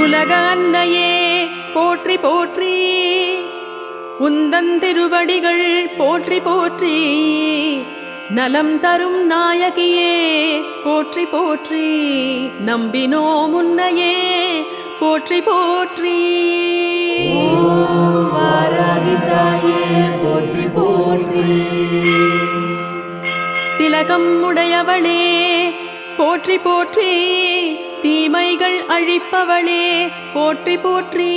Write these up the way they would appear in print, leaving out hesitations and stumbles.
உலக அன்னையே போற்றி போற்றி, உந்தன் திருவடிகள் போற்றி போற்றி, நலம் தரும் நாயகியே போற்றி போற்றி, நம்பினோம் உன்னையே போற்றி போற்றி. வாராகி தாயே போற்றி போற்றி, திலகம் உடையவளே போற்றி போற்றி, தீமைகள் அழிப்பவளே போற்றி போற்றி,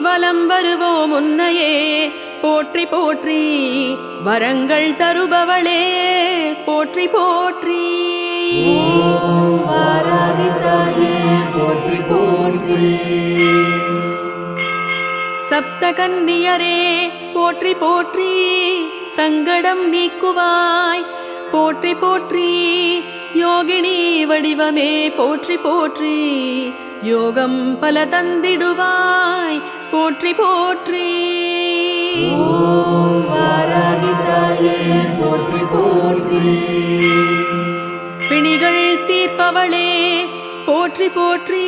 வலம் வருவோம் உன்னையே போற்றி போற்றி, வரங்கள் தருபவளே போற்றி போற்றி. வாராகி தாயே போற்றி போற்றி, சப்தகன்னியரே போற்றி போற்றி, சங்கடம் நீக்குவாய் போற்றி போற்றி, யோகினி வடிவமே போற்றி போற்றி, யோகம் பல தந்திடுவாய் போற்றி போற்றி. வாராகி தாயே போற்றி போற்றி, பிணிகள் தீர்ப்பவளே போற்றி போற்றி,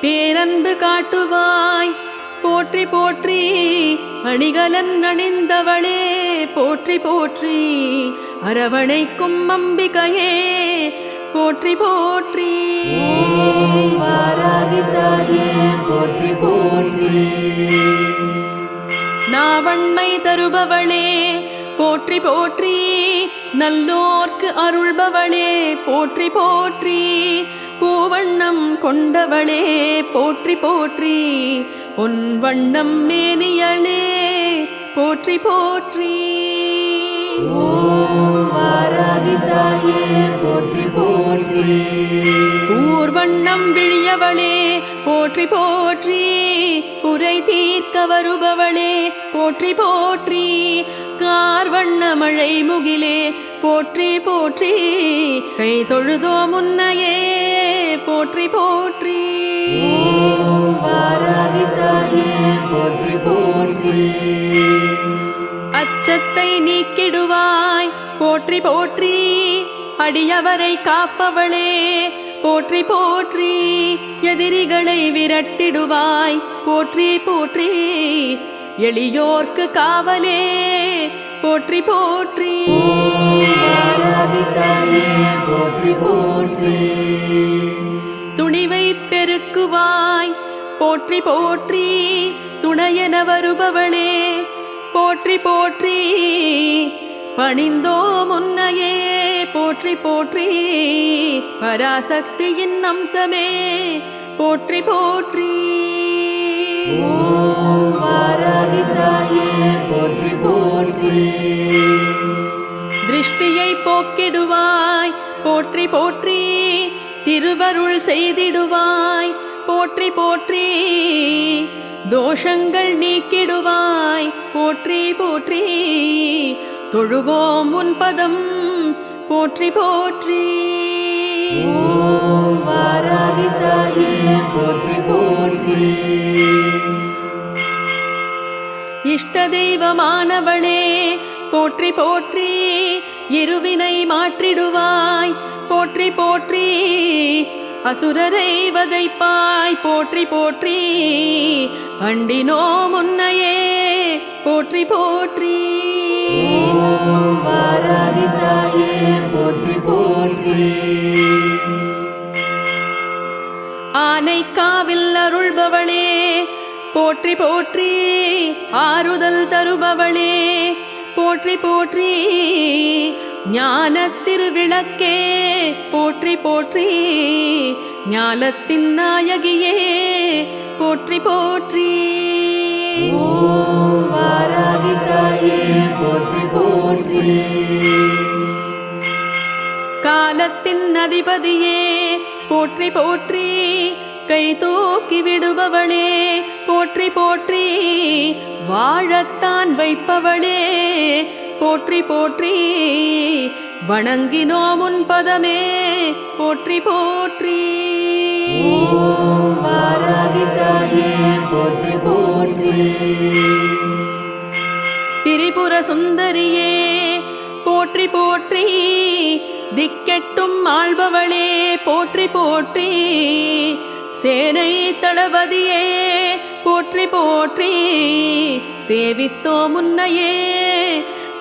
பேரன்பு காட்டுவாய் போற்றி போற்றி, அணிகலன் அணிந்தவளே போற்றி போற்றி, அரவணைக்கும் அம்பிகையே போற்றி போற்றி. வாராகி தாயே போற்றி போற்றி, நாவண்மை தருபவளே போற்றி போற்றி, நல்லோர்க்கு அருள்பவளே போற்றி போற்றி, பூவண்ணம் கொண்டவளே போற்றி போற்றி, பொன் வண்ணம் மேனியளே போற்றி போற்றி. வாராகி தாயே போற்றி போற்றி, ஊர்வண்ணம் விழியவளே போற்றி போற்றி, குறை தீர்க்க வருபவளே போற்றி போற்றி, கார்வண்ண மழை முகிலே போற்றி போற்றி, கை தொழுதோ முன்னையே போற்றி போற்றி. வாராகி தாயே போற்றி போற்றி, அச்சத்தை நீக்கிடுவாய் போற்றி போற்றி, அடியவரை காப்பவளே போற்றி போற்றி, எதிரிகளை விரட்டிடுவாய் போற்றி போற்றி, எளியோர்க்கு காவலே போற்றி போற்றி. வாராகி தாயே போற்றி போற்றி, துணிவை பெருக்குவாய் போற்றி போற்றி, துணையென வருபவளே போற்றி போற்றி, பணிந்தோ முன்னையே போற்றி போற்றி, பராசக்தியின் அம்சமே போற்றி போற்றி. வாராகி தாயே போற்றி போற்றி, திருஷ்டியை போக்கிடுவாய் போற்றி போற்றி, திருவருள் செய்திடுவாய் போற்றி போற்றி, தோஷங்கள் நீக்கிடுவாய் போற்றி போற்றி, தொழுவோம் உன் பதம் போற்றி போற்றி. வாராகி தாயே போற்றி போற்றி, இஷ்ட தெய்வமானவளே போற்றி போற்றி, இருவினை மாற்றிடுவாய் போற்றி போற்றி, அசுரரை வதைப்பாய் போற்றி போற்றி, அண்டினோ முன்னையே போற்றி போற்றி. வாராகி தாயே போற்றி போற்றி, ஆனைக்காவில் அருள்பவளே போற்றி போற்றி, ஆறுதல் தருபவளே போற்றி போற்றி, ஞான திருவிளக்கே போற்றி போற்றி, ஞானத்தின் நாயகியே போற்றி போற்றி. வாராகி தாயே போற்றி போற்றி, காலத்தின் அதிபதியே போற்றி போற்றி, கை தூக்கி விடுபவளே போற்றி போற்றி, வாழத்தான் வைப்பவளே போற்றி போற்றி, வணங்கினோம் உன் பதமே போற்றி போற்றி. வாராகி தாயே போற்றி போற்றி, சுந்தரியே போற்றி போற்றி, திக்கெட்டும் ஆள்பவளே போற்றி போற்றி, சேனை தளபதியே போற்றி போற்றி, சேவித்தோ முன்னையே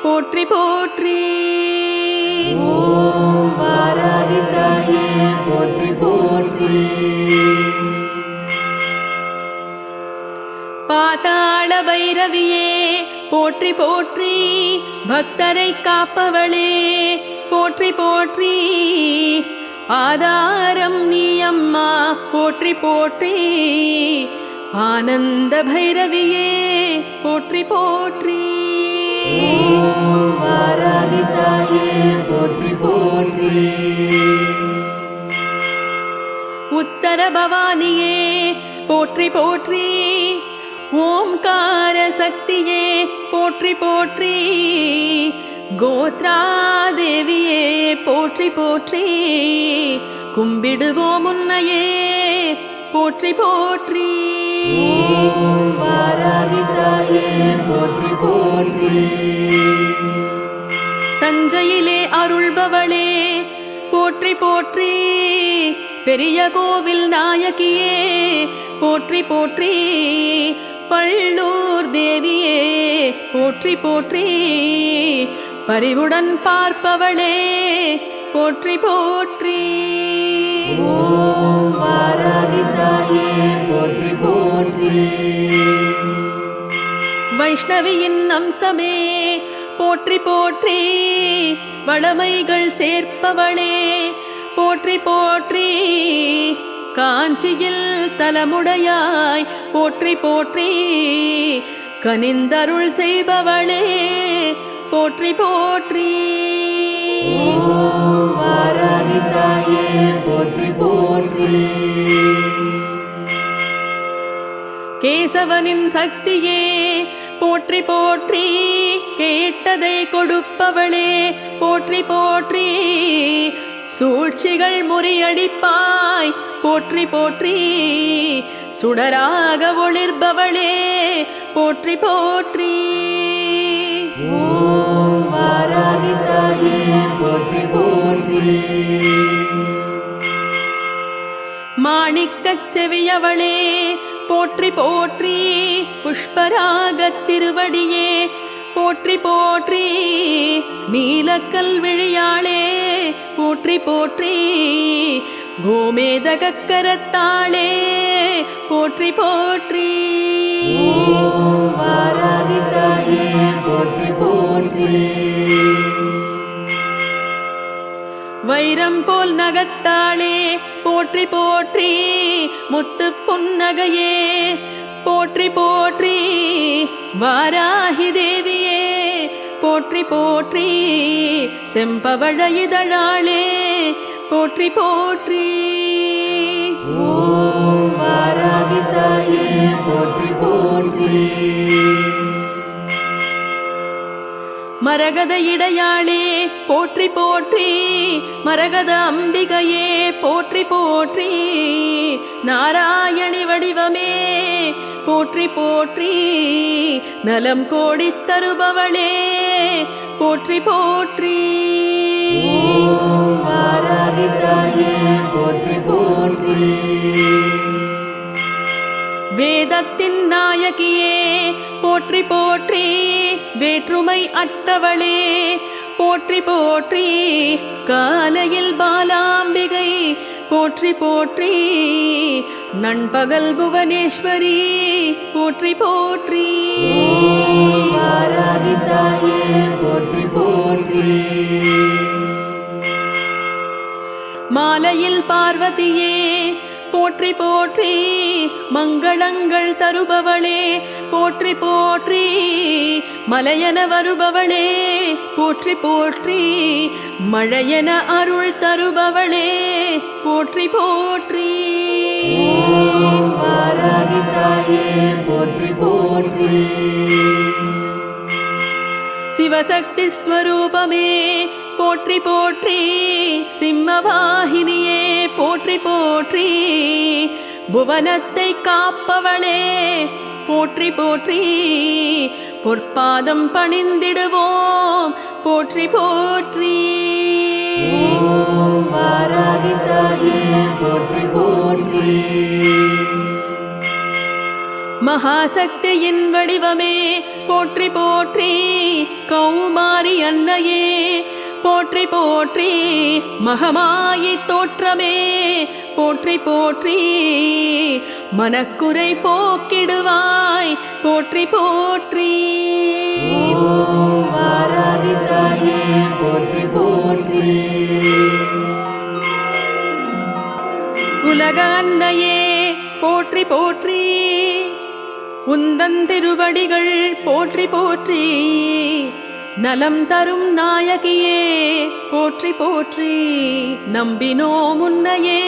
போற்றி போற்றி. ஓம் வாராகி தாயே போற்றி போற்றி. பாதாள பைரவியே போற்றி போற்றி, பக்தரை காப்பவளே போற்றி போற்றி, ஆதாரம் நீ அம்மா போற்றி போற்றி, ஆனந்த பைரவியே போற்றி போற்றி. ஓம் வாராகி தாயே போற்றி போற்றி. உத்தர பவானியே போற்றி போற்றி, ஓம்கார சக்தியே போற்றி போற்றி, கோத்ரா தேவியே போற்றி போற்றி, கும்பிடுவோம் உன்னையே போற்றி போற்றி. ஓம் வாராகி தாயே போற்றி போற்றி. தஞ்சையிலே அருள்பவளே போற்றி போற்றி, பெரிய கோவில் நாயகியே போற்றி போற்றி, பள்ளூர் தேவியே போற்றி போற்றி, பரிவுடன் பார்ப்பவளே போற்றி போற்றி. ஓம் வாராகி தாயே போற்றி போற்றி. வைஷ்ணவியின் அம்சமே போற்றி போற்றி, வளமைகள் சேர்ப்பவளே போற்றி போற்றி, காஞ்சியில் தலமுடையாய் போற்றி போற்றி, கனிந்தருள் செய்பவளே போற்றி போற்றி. ஓம் வாராகி தாயே போற்றி போற்றி. கேசவனின் சக்தியே போற்றி போற்றி, கேட்டதை கொடுப்பவளே போற்றி போற்றி, சூழ்ச்சிகள் முறியடிப்பாய் போற்றி போற்றி, சுடராக ஒளிர்பவளே போற்றி போற்றி. ஓம் வாராகி தாயே போற்றி போற்றி. மாணிக்கச் செவியவளே போற்றி போற்றி, புஷ்பராகத் திருவடியே போற்றி போற்றி, நீலக்கல் விழியாளே போற்றி போற்றி, கோமேதகக்கரத்தாளே போற்றி போற்றி. ஓம் வாராகி தாயே போற்றி போற்றி. வைரம் போல் நகத்தாளே போற்றி போற்றி, முத்து புன்னகையே போற்றி போற்றி, வாராகி தேவியே போற்றி போற்றி, செம்பவழ இதழாளே போற்றி போற்றி. ஓம் வாராகி தாயே போற்றி போற்றி. மரகத இடையாளே போற்றி போற்றி, மரகத அம்பிகையே போற்றி போற்றி, நாராயணி வடிவமே போற்றி போற்றி, நலம் கோடித் தருபவளே போற்றி போற்றி. ஓம் வாராகி தாயே போற்றி போற்றி. வேதத்தின் நாயகியே போற்றி போற்றி, வேற்றுமை அற்றவளே போற்றி போற்றி, காலையில் பாலாம்பிகை போற்றி போற்றி, நண்பகல் புவனேஸ்வரி போற்றி போற்றி. ஓம் வாராகி தாயே போற்றி போற்றி. மாலையில் பார்வதியே போற்றி போற்றி, மங்களங்கள் தருபவளே போற்றி போற்றி, மலையென வருபவளே போற்றி போற்றி, மழையென அருள் தருபவளே போற்றி போற்றி. ஓம் வாராகி தாயே போற்றி போற்றி. சிவசக்தி ஸ்வரூபமே போற்றி போற்றி, சிம்மவாகினியே போற்றி போற்றி, புவனத்தை காப்பவளே போற்றி போற்றி, பொற்பாதம் பணிந்திடுவோம் போற்றி போற்றி. ஓம் வாராகி தாயே போற்றி போற்றி. மகாசக்தியின் வடிவமே போற்றி போற்றி. கௌமாரி அன்னையே போற்றி போற்றி. மகமாயி தோற்றமே போற்றி போற்றி. மனக்குறை போக்கிடுவாய் போற்றி போற்றி. ஓம் வாராகி தாயே போற்றி போற்றி. உலக அன்னையே போற்றி போற்றி. உந்தன் திருவடிகள் போற்றி போற்றி. நலம் தரும் நாயகியே போற்றி போற்றி. நம்பினோம் உன்னையே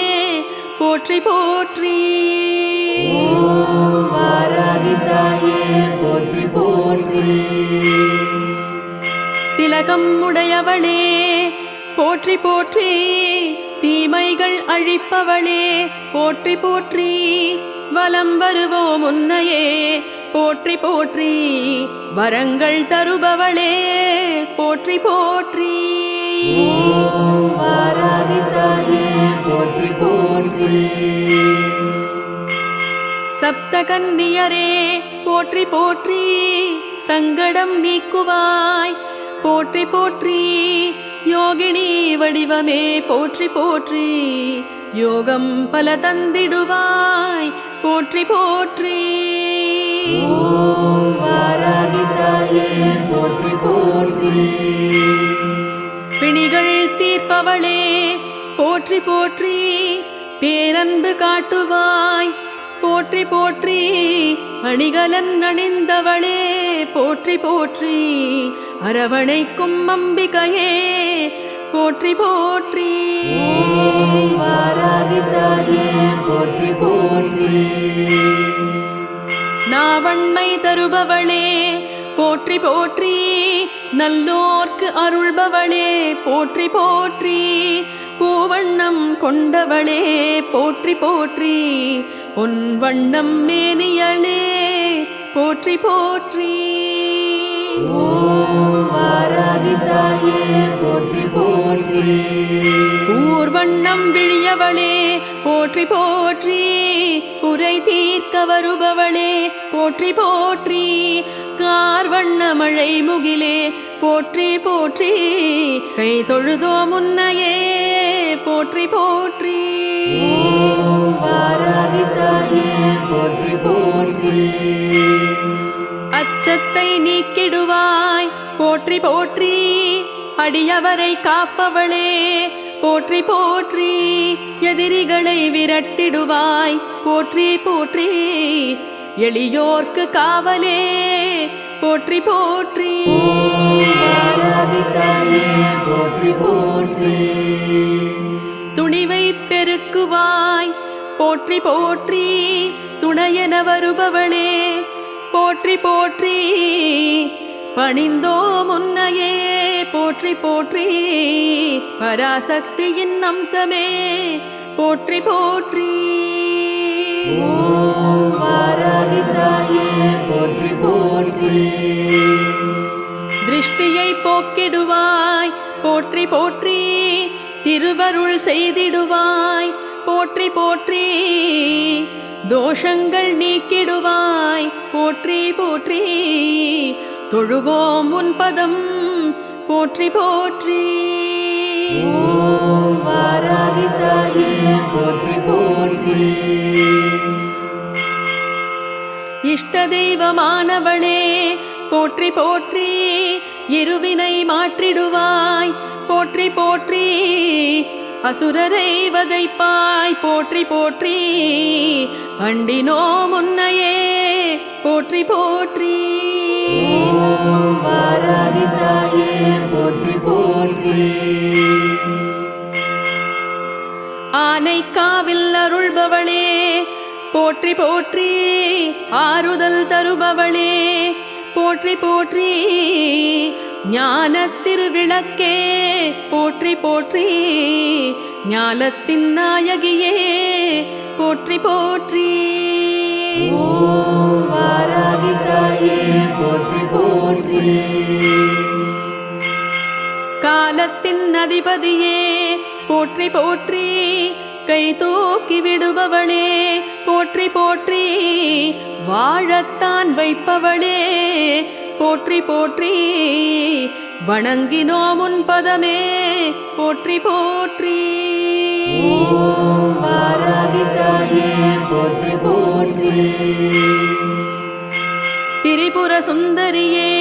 போற்றி போற்றி. ஓம் வாராகி தாயே போற்றி போற்றி. திலகம் உடையவளே போற்றி போற்றி. தீமைகள் அழிப்பவளே போற்றி போற்றி. வலம் வருவோம் உன்னையே போற்றி போற்றி. வரங்கள் தருபவளே போற்றி போற்றி. ஓம் வாராகி தாயே போற்றி போற்றி. சப்தகன்னியரே போற்றி போற்றி. சங்கடம் நீக்குவாய் போற்றி போற்றி. யோகினி வடிவமே போற்றி போற்றி. யோகம் பல தந்திடுவாய் போற்றி போற்றி. ஓம் வாராகி தாயே போற்றி போற்றி. பிணிகள் தீர்ப்பவளே போற்றி போற்றி. பேரன்பு காட்டுவாய் போற்றி போற்றி. அணிகலன் அணிந்தவளே போற்றி போற்றி. அரவணைக்கும் அம்பிகையே போற்றி போற்றி. ஓம் வாராகி தாயே போற்றி போற்றி. நாவண்மை தருபவளே போற்றி போற்றி. நல்லோர்க்கு அருள்பவளே போற்றி போற்றி. பூவண்ணம் கொண்டவளே போற்றி போற்றி. பொன்வண்ணம் மேனியளே போற்றி போற்றி. ஓம் வாராகி தாயே போற்றி போற்றி. ஊர்வண்ணம் விழியவளே போற்றி போற்றி. குறை தீர்க்க வருபவளே போற்றி போற்றி. கார்வண்ண மழை முகிலே போற்றி போற்றி. கை தொழுதோ முன்னையே போற்றி போற்றி. ஓம் வாராகி தாயே போற்றி போற்றி. அச்சத்தை நீக்கிடுவாய் போற்றி போற்றி. அடியவரை காப்பவளே போற்றி போற்றி. எதிரிகளை விரட்டிடுவாய் போற்றி போற்றி. எளியோர்க்கு காவலே போற்றி போற்றி. வாராகி தாயே போற்றி போற்றி. துணிவை பெருக்குவாய் போற்றி போற்றி. துணையென வருபவளே போற்றி போற்றி. பணிந்தோ முன்னையே போற்றி போற்றி. பராசக்தியின் அம்சமே போற்றி போற்றி. ஓம் வாராகி தாயே போற்றி போற்றி. திருஷ்டியை போக்கிடுவாய் போற்றி போற்றி. திருவருள் செய்திடுவாய் போற்றி போற்றி. தோஷங்கள் நீக்கிடுவாய் போற்றி போற்றி. தொழுவோம் உன் பதம் போற்றி போற்றி. ஓம் வாராகி தாயே போற்றி போற்றி. இஷ்ட தெய்வமானவளே போற்றி போற்றி. இருவினை மாற்றிடுவாய் போற்றி போற்றி. அசுரரை வதைப்பாய் போற்றி போற்றி. அண்டினோ முன்னையே போற்றி போற்றி. ஓம் வாராகி தாயே போற்றி போற்றி. ஆனைக்காவில் அருள்பவளே போற்றி போற்றி. ஆறுதல் தருபவளே போற்றி போற்றி. ஞான திருவிளக்கே போற்றி போற்றி. ஞானத்தின் நாயகியே போற்றி போற்றி. ஓம் வாராகி தாயே போற்றி போற்றி. காலத்தின் அதிபதியே போற்றி போற்றி, கை தூக்கி விடுபவளே போற்றி போற்றி, வாழத்தான் வைப்பவளே போற்றி போற்றி, வணங்கினோம் உன் பதமே போற்றி போற்றி. ஓம் வாராகி தாயே போற்றி போற்றி. திரிபுர சுந்தரியே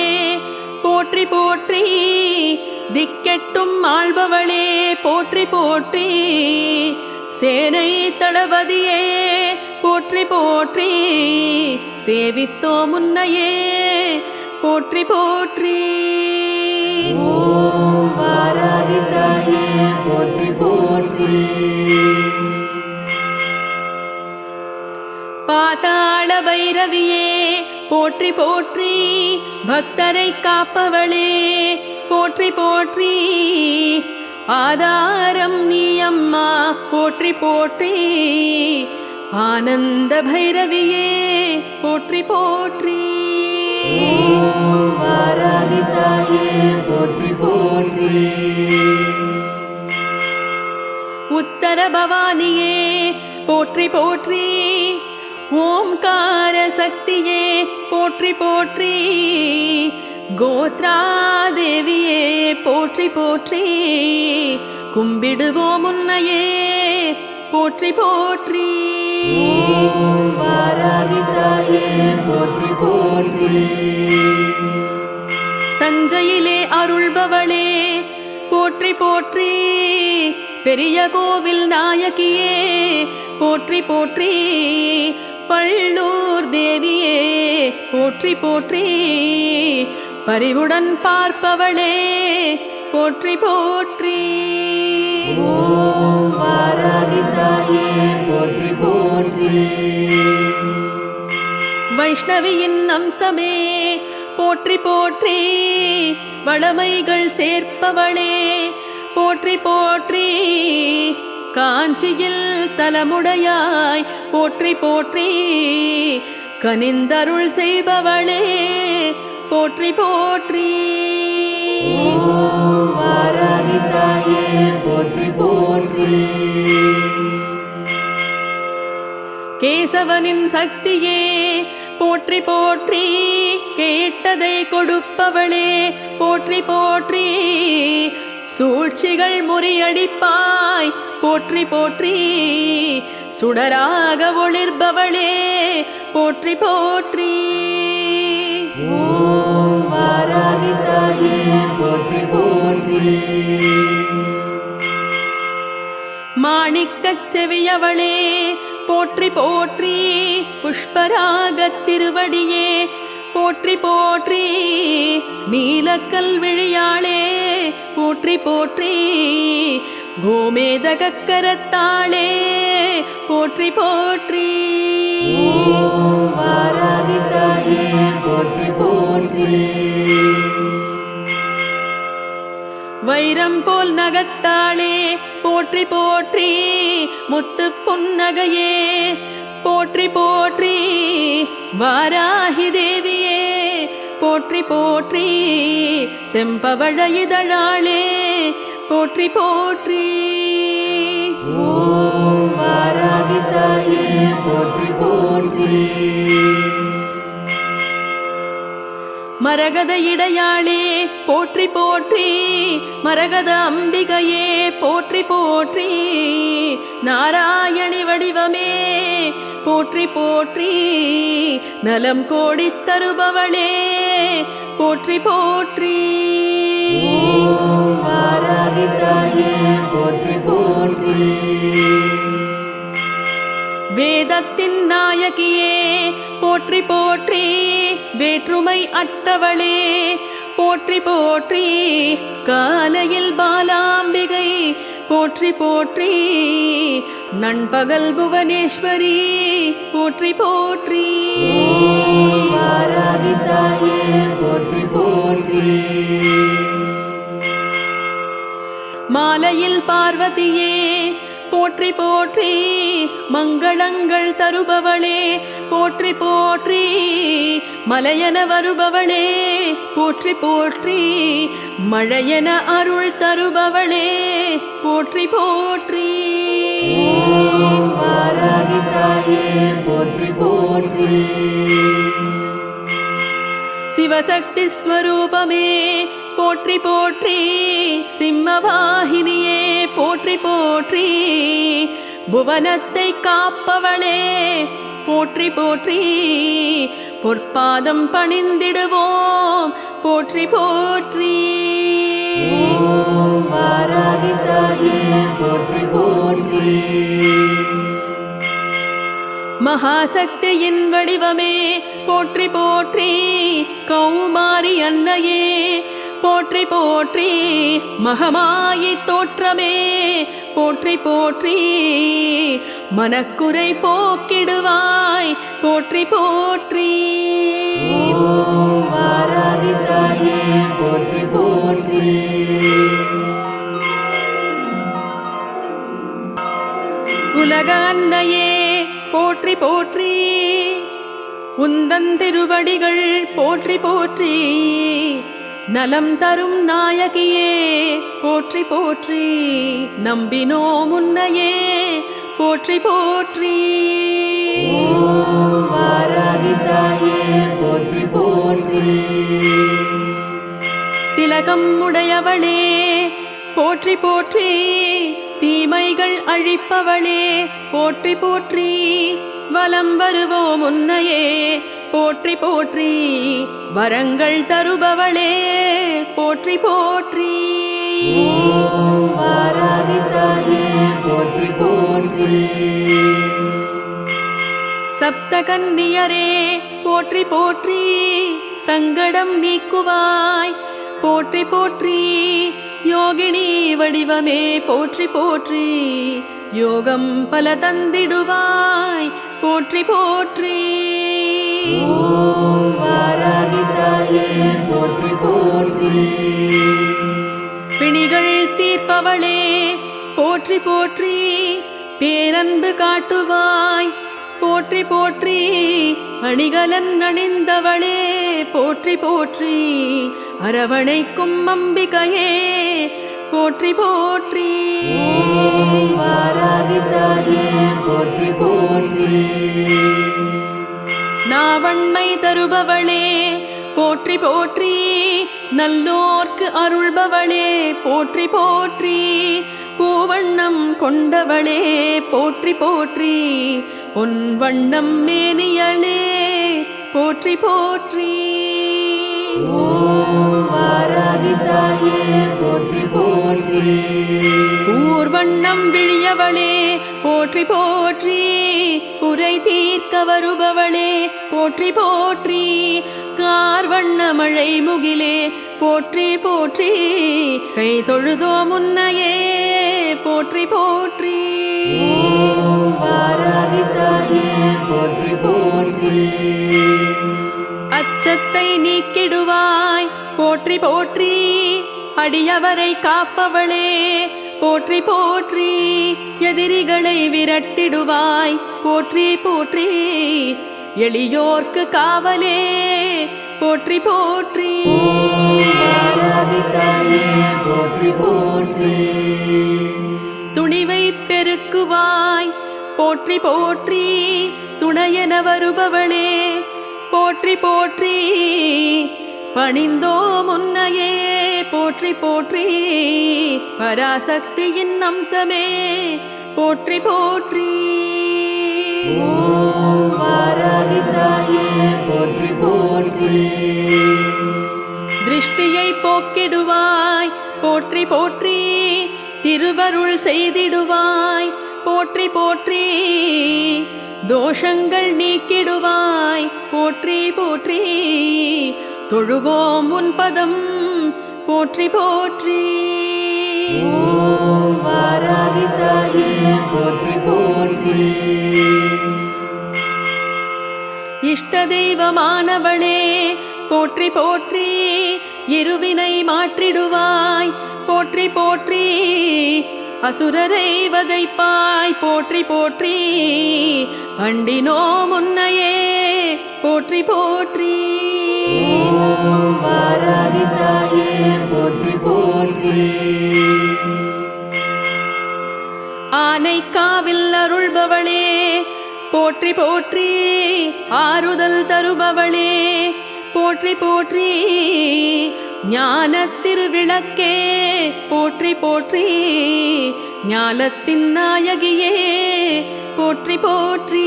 போற்றி போற்றி, திக்கெட்டும் ஆள்பவளே போற்றி போற்றி, சேனை தளபதியே போற்றி போற்றி, சேவித்தோ முன்னையே போற்றி போற்றி. ஓம் வாராகி தாயே போற்றி போற்றி. பாதாள பைரவியே போற்றி போற்றி, பக்தரை காப்பவளே போற்றி போற்றி, ஆதாரம் நீ அம்மா போற்றி போற்றி, ஆனந்த பைரவியே போற்றி போற்றி. ஓம் வாராகி தாயே போற்றி போற்றி. உத்தர பவானியே போற்றி போற்றி, ஓம்கார சக்தியே போற்றி போற்றி, கோத்ரா தேவியே போற்றி போற்றி, கும்பிடுவோம் உன்னையே போற்றி போற்றி. ஓம் வாராகி தாயே போற்றி போற்றி. தஞ்சையிலே அருள்பவளே போற்றி போற்றி, பெரிய கோவில் நாயகியே போற்றி போற்றி, பள்ளூர் தேவியே போற்றி போற்றி, பரிவுடன் பார்ப்பவளே போற்றி போற்றி. ஓம் வாராகி தாயே போற்றி போற்றி. வைஷ்ணவியின் அம்சமே போற்றி போற்றி, வளமைகள் சேர்ப்பவளே போற்றி போற்றி, காஞ்சியில் தலமுடையாய் போற்றி போற்றி, கனிந்தருள் செய்பவளே போற்றி போற்றி. ஓம் வாராகி தாயே போற்றி போற்றி. கேசவனின் சக்தியே போற்றி போற்றி, கேட்டதை கொடுப்பவளே போற்றி போற்றி, சூழ்ச்சிகள் முறியடிப்பாய் போற்றி போற்றி, சுடராக ஒளிர்பவளே போற்றி போற்றி. ஓம் வாராகி தாயே போற்றி போற்றி. மாணிக்கச் செவியவளே போற்றி போற்றி, புஷ்பராகத் திருவடியே போற்றி போற்றி, நீலக்கல் விழியாளே போற்றி போற்றி, கோமேதகக் கரத்தாளே போற்றி போற்றி. ஓம் வாராகி தாயே போற்றி போற்றி. வைரம் போல் நகத்தாளே போற்றி போற்றி, முத்து புன்னகையே போற்றி போற்றி, வாராகி தேவியே போற்றி போற்றி, செம்பவழ இதழாளே போற்றி போற்றி. ஓம் வாராகி தாயே போற்றி போற்றி. மரகத இடையாளே போற்றி போற்றி, மரகத அம்பிகையே போற்றி போற்றி, நாராயணி வடிவமே போற்றி போற்றி, நலம் கோடித் தருபவளே போற்றி போற்றி. ஓம் வாராகி தாயே போற்றி போற்றி. வேதத்தின் நாயகியே போற்றி போற்றி, வேற்றுமை அற்றவளே போற்றி போற்றி, காலையில் பாலாம்பிகை போற்றி போற்றி, நண்பகல் புவனேஸ்வரி போற்றி போற்றி. ஓம் வாராகி தாயே போற்றி போற்றி. மாலையில் பார்வதியே போற்றி போற்றி, மங்களங்கள் தருபவளே போற்றி போற்றி, மலையன வருபவளே போற்றி போற்றி, மழையென அருள் தருபவளே போற்றி போற்றி. ஓம் வாராகி தாயே போற்றி போற்றி. சிவசக்தி ஸ்வரூபமே போற்றி போற்றி. சிம்மவாகினியே போற்றி போற்றி. புவனத்தை காப்பவளே போற்றி போற்றி. பொற்பாதம் பணிந்திடுவோம் போற்றி போற்றி. ஓம் வாராகி தாயே போற்றி போற்றி. மகாசக்தியின் வடிவமே போற்றி போற்றி. கௌமாரி அன்னையே போற்றி போற்றி. மகமாயி தோற்றமே போற்றி போற்றி. மனக்குறை போக்கிடுவாய் போற்றி போற்றி. ஓம் வாராகி தாயே போற்றி போற்றி. உலக அன்னையே போற்றி போற்றி. உந்தன் திருவடிகள் போற்றி போற்றி. நலம் தரும் நாயகியே போற்றி போற்றி. நம்பினோம் உன்னையே போற்றி போற்றி. ஓம் வாராகி தாயே போற்றி போற்றி. திலகம் உடையவளே போற்றி போற்றி. தீமைகள் அழிப்பவளே போற்றி போற்றி. வலம் வருவோம் உன்னையே போற்றி போற்றி. வரங்கள் தருபவளே போற்றி போற்றி. ஓம் வாராகி தாயே போற்றி போற்றி. சப்தகன்னியரே போற்றி போற்றி. சங்கடம் நீக்குவாய் போற்றி போற்றி. யோகினி வடிவமே போற்றி போற்றி. யோகம் பல தந்திடுவாய் போற்றி போற்றி. ஓம் வாராகி தாயே போற்றி போற்றி. பிணிகள் தீர்ப்பவளே போற்றி போற்றி. பேரன்பு காட்டுவாய் போற்றி போற்றி. அணிகலன் அணிந்தவளே போற்றி போற்றி. அரவணைக்கும் அம்பிகையே போற்றி போற்றி. ஓம் வாராகி தாயே போற்றி போற்றி. நாவண்மை தருபவளே போற்றி போற்றி. நல்லோர்க்கு அருள்பவளே போற்றி போற்றி. பூவண்ணம் கொண்டவளே போற்றி போற்றி. பொன்வண்ணம் மேனியளே போற்றி போற்றி. ஓம் வாராகி தாயே போற்றி போற்றி. ஊர்வண்ணம் விழியவளே போற்றி போற்றி. குறை தீர்க்க வருபவளே போற்றி போற்றி. கார்வண்ண மழை முகிலே போற்றி போற்றி. கை தொழுதோ முன்னையே போற்றி போற்றி. ஓம் வாராகி தாயே போற்றி போற்றி. அச்சத்தை நீக்கிடுவாய் போற்றி போற்றி. அடியவரை காப்பவளே போற்றி போற்றி. எதிரிகளை விரட்டிடுவாய் போற்றி போற்றி. எளியோர்க்கு காவலே போற்றி போற்றி. வாராகி தாயே போற்றி போற்றி. துணிவை பெருக்குவாய் போற்றி போற்றி. துணையென வருபவளே போற்றி போற்றி. பணிந்தோ முன்னையே போற்றி போற்றி. பராசக்தியின் அம்சமே போற்றி போற்றி. ஓம் வாராகி தாயே போற்றி போற்றி. திருஷ்டியை போக்கிடுவாய் போற்றி போற்றி. திருவருள் செய்திடுவாய் போற்றி போற்றி. தோஷங்கள் நீக்கிடுவாய் போற்றி போற்றி. தொழுவோம் உன் பதம் போற்றி போற்றி. ஓம் வாராகி தாயே போற்றி போற்றி. இஷ்ட தெய்வமானவளே போற்றி போற்றி. இருவினை மாற்றிடுவாய் போற்றி போற்றி. அசுரரை வதைப்பாய் போற்றி போற்றி. அண்டினோ முன்னையே போற்றி போற்றி. ஓம் வாராகி தாயே போற்றி போற்றி. ஆனைக்காவில் அருள்பவளே போற்றி போற்றி. ஆறுதல் தருபவளே போற்றி போற்றி. ஞானத் திருவிளக்கே போற்றி போற்றி. ஞானத்தின் நாயகியே போற்றி போற்றி.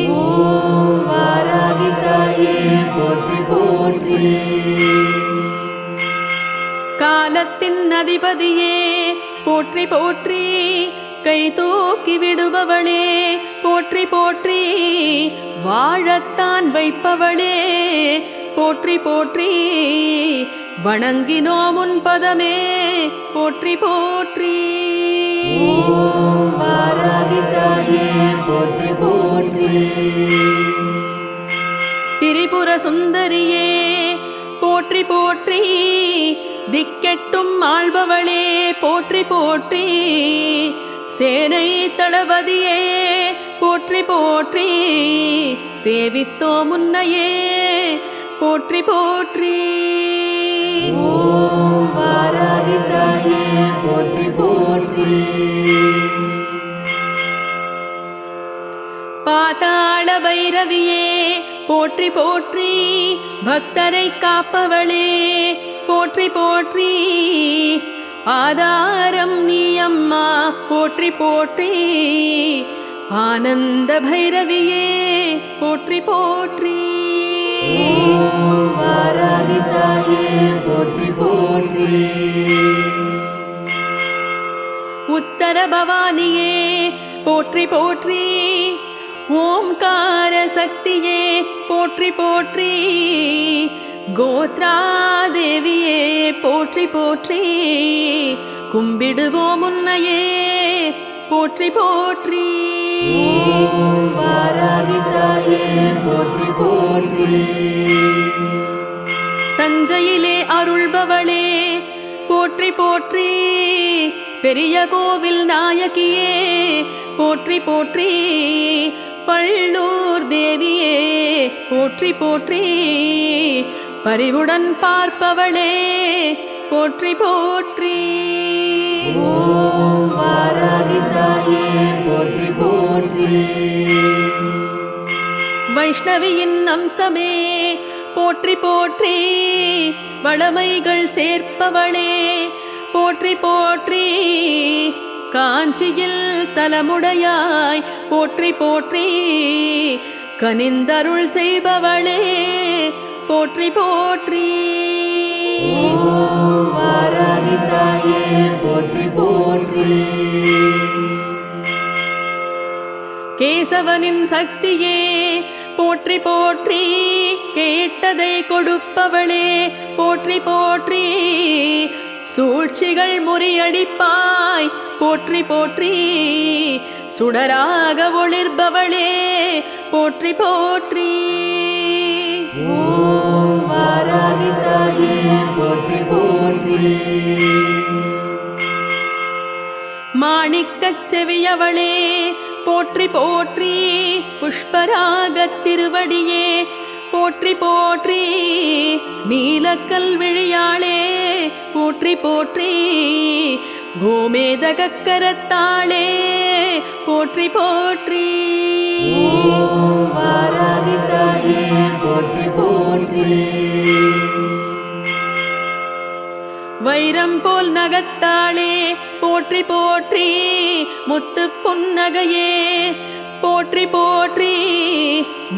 ஓம் வாராகி தாயே போற்றி போற்றி. காலத்தின் அதிபதியே போற்றி போற்றி. கை தூக்கி விடுபவளே போற்றி போற்றி. வாழத்தான் வைப்பவளே போற்றி போற்றி. வணங்கினோம் உன் பதமே போற்றி போற்றி. ஓம் வாராகி தாயே போற்றி போற்றி. திரிபுர சுந்தரியே போற்றி போற்றி. திக்கெட்டும் ஆள்பவளே போற்றி போற்றி. சேனை தளபதியே போற்றி போற்றி. சேவித்தோ முன்னையே போற்றி போற்றி. ஓம் வாராகி தாயே போற்றி போற்றி. பாதாள பைரவியே போற்றி போற்றி. பக்தரை காப்பவளே போற்றி போற்றி. ஆதாரம் நீ அம்மா போற்றி போற்றி. ஆனந்த பைரவியே போற்றி போற்றி. ஓம் வாராகி தாயே போற்றி போற்றி. உத்தர பவானியே போற்றி போற்றி. ஓம்கார சக்தியே போற்றி போற்றி. கோத்ரா தேவியே போற்றி போற்றி. கும்பிடுவோம் உன்னையே போற்றி போற்றி. ஓம் வாராகி தாயே போற்றி போற்றி. தஞ்சையிலே அருள்பவளே போற்றி போற்றி. பெரிய கோவில் நாயகியே போற்றி போற்றி. பள்ளூர் தேவியே போற்றி போற்றி. பரிவுடன் பார்ப்பவளே போற்றி போற்றி. ஓம் வாராகி தாயே போற்றி போற்றி. வைஷ்ணவியின் அம்சமே போற்றி போற்றி. வளமைகள் சேர்ப்பவளே போற்றி போற்றி. காஞ்சியில் தலமுடையாய் போற்றி போற்றி. கனிந்தருள் செய்பவளே போற்றி போற்றி. ஓம் வாராகி தாயே போற்றி போற்றி. கேசவனின் சக்தியே போற்றி போற்றி. கேட்டதை கொடுப்பவளே போற்றி போற்றி. சூழ்ச்சிகள் முறியடிப்பாய் போற்றி போற்றி. சுடராக ஒளிர்பவளே போற்றி போற்றி. ஓம் வாராகி தாயே போற்றி போற்றி. மாணிக்கச் செவியவளே போற்றி போற்றி. புஷ்பராகத் திருவடியே போற்றி போற்றி. நீலக்கல் விழியாளே போற்றி போற்றி. கோமேதகக் கரத்தாளே போற்றி போற்றி. ஓம் வாராகி தாயே போற்றி போற்றி. வைரம் போல் நகத்தாளே போற்றி போற்றி. முத்து புன்னகையே போற்றி போற்றி.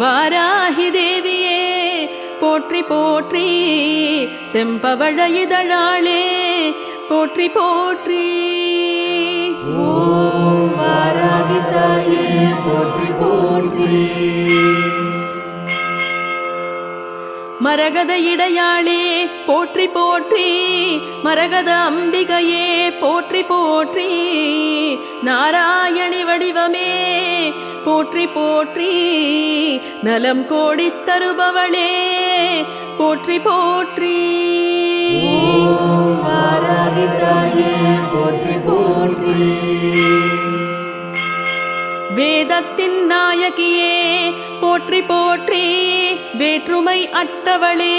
வாராகி தேவியே போற்றி போற்றி. செம்பவழ இதழாளே போற்றி போற்றி. ஓம் வாராகி தாயே போற்றி போற்றி. மரகத இடையாளே போற்றி போற்றி. மரகத அம்பிகையே போற்றி போற்றி. நாராயணி வடிவமே போற்றி போற்றி. நலம் கோடித் தருபவளே போற்றி போற்றி. ஓம் வாராகி தாயே போற்றி போற்றி. வேதத்தின் நாயகியே போற்றி போற்றி. வேற்றுமை அற்றவளே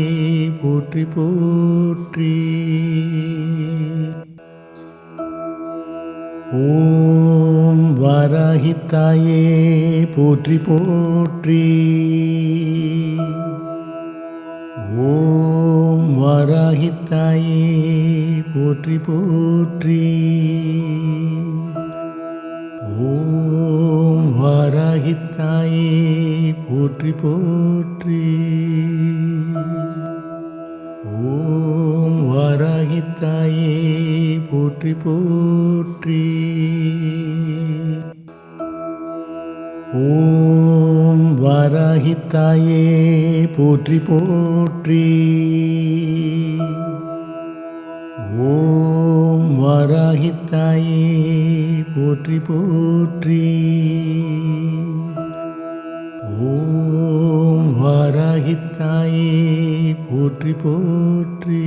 போற்றி போற்றி. ஓம் வாராகித்தாயே போற்றி போற்றி. ஓம் வாராகித்தாயே போற்றி போற்றி. ஓம் வாராகித்தாயே போற்றி போற்றி. ஓம் வாராகித்தாயே போற்றி போற்றி. ஓம் வாராகித்தாயே போற்றி போற்றி. ஓம் வாராகித்தாயே போற்றி போற்றி. ஓம் வாராகித்தாயே போற்றி போற்றி.